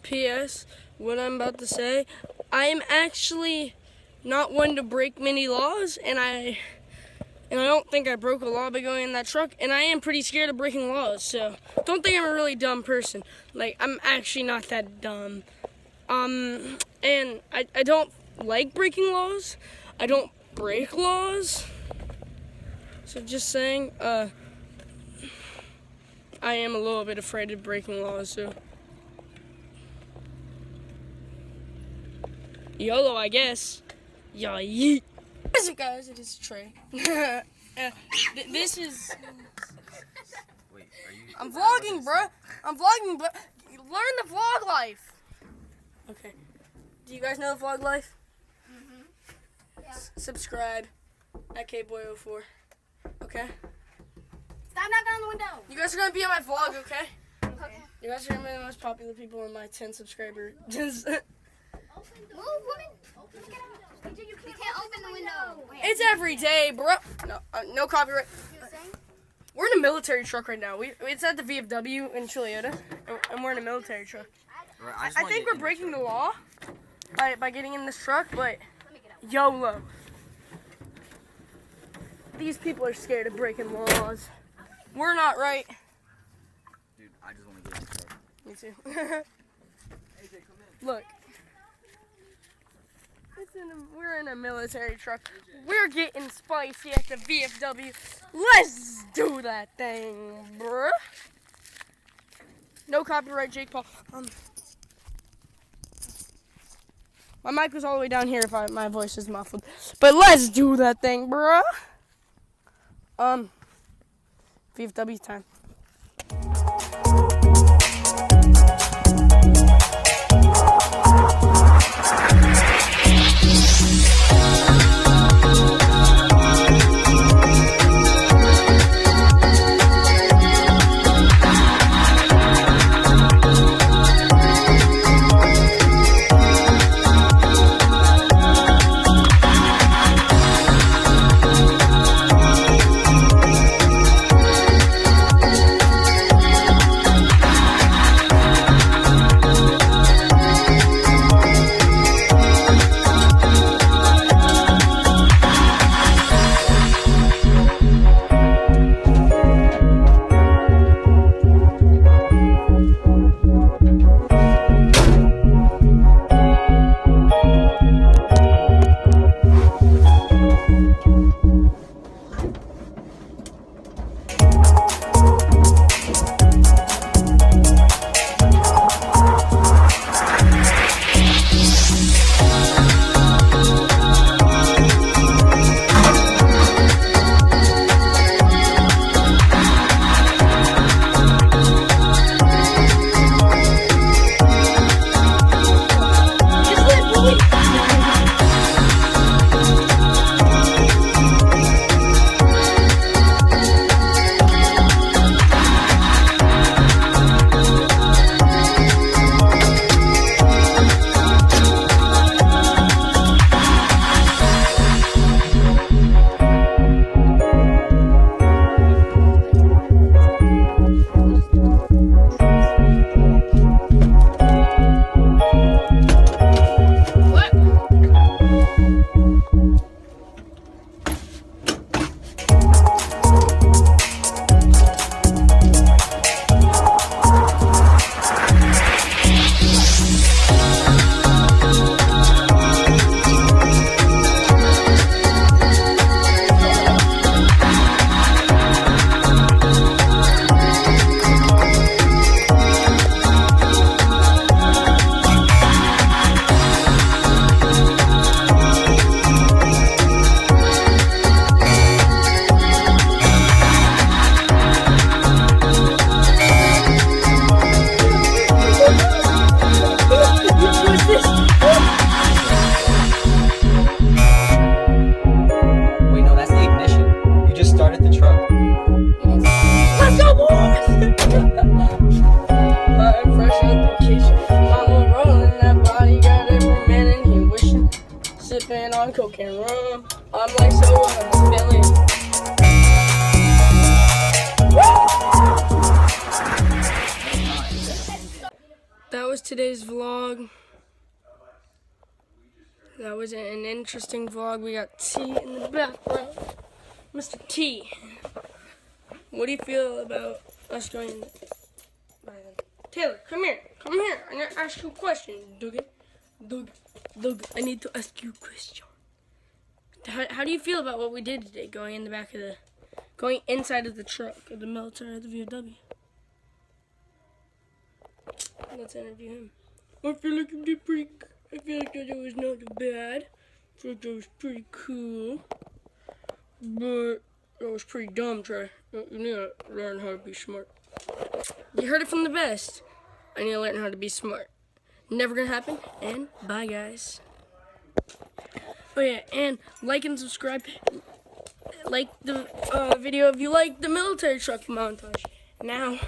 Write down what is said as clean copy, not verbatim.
P.S. What I'm about to say, I am actually not one to break many laws, and I don't think I broke a law by going in that truck, and I am pretty scared of breaking laws, so don't think I'm a really dumb person. Like, I'm actually not that dumb. And I don't like breaking laws. I don't break laws. So just saying, I am a little bit afraid of breaking laws, so. YOLO, I guess. Yeah, yeet. What's up, guys? It is Trey. This is. Wait, are you? I'm vlogging, bro. I'm vlogging, but learn the vlog life. Okay. Do you guys know the vlog life? Yeah. Subscribe at KBoy04. Okay. Stop knocking on the window. You guys are gonna be on my vlog, okay? Okay. You guys are gonna be the most popular people in my 10 subscribers. Move, woman. You can't open the window. It's every day, bro. No, no copyright. We're in a military truck right now. It's at the VFW in Chiliota, and we're in a military truck. I think we're breaking the law by getting in this truck, but YOLO. These people are scared of breaking laws. We're not, right? Dude, I just want to get in the truck. Me too. Look. We're in a military truck. We're getting spicy at the VFW. Let's do that thing, bruh. No copyright, Jake Paul. My mic was all the way down here if my voice is muffled. But let's do that thing, bruh. VFW time. on coke and rum. I'm like, so what? I'm feeling. that was today's vlog. That was an interesting vlog. We got T in the background. Mr. T, what do you feel about us going by then? Taylor, come here. Come here. I'm going to ask you a question. Doug, I need to ask you a question. How do you feel about what we did today, going inside of the truck of the military at the VFW? Let's interview him. I feel like you did pretty good. I feel like that was not bad. I feel like that was pretty cool. But that was pretty dumb, Trey. You need to learn how to be smart. You heard it from the best. I need to learn how to be smart. Never gonna happen. And bye, guys. Oh yeah, and like and subscribe. Like the video if you like the military truck montage. Now.